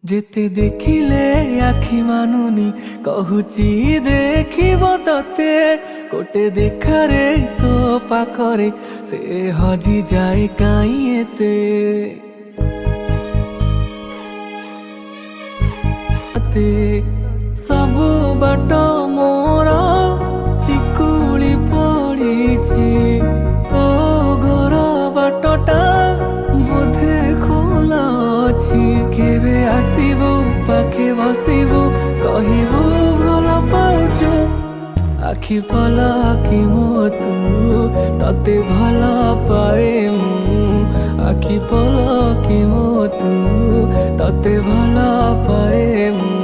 যেতে দেখিলে আখি মানুনি কহুচি দেখিব ততে কোটে দেখারে তো পাখরে সে হজি যায় কাই এতে ସବୁ ବାଟ ମୋର ଶିକୁଳି ପଡ଼ିଛି ତୋ ଘର ବାଟଟା ବୋଧେ ଖୋଲା ଅଛି କେବେ ଆସିବୁ ପାଖେ ବସିବୁ କହିବୁ ଭଲ ପାଉଛୁ ଆଖି ପଲ କି ମୋ ତୁ ତତେ ଭଲ ପାଏ ମୁଁ ଆଖି ପଲ କି ମୋ ତୁ ତତେ ଭଲ ପାଏ ମୁଁ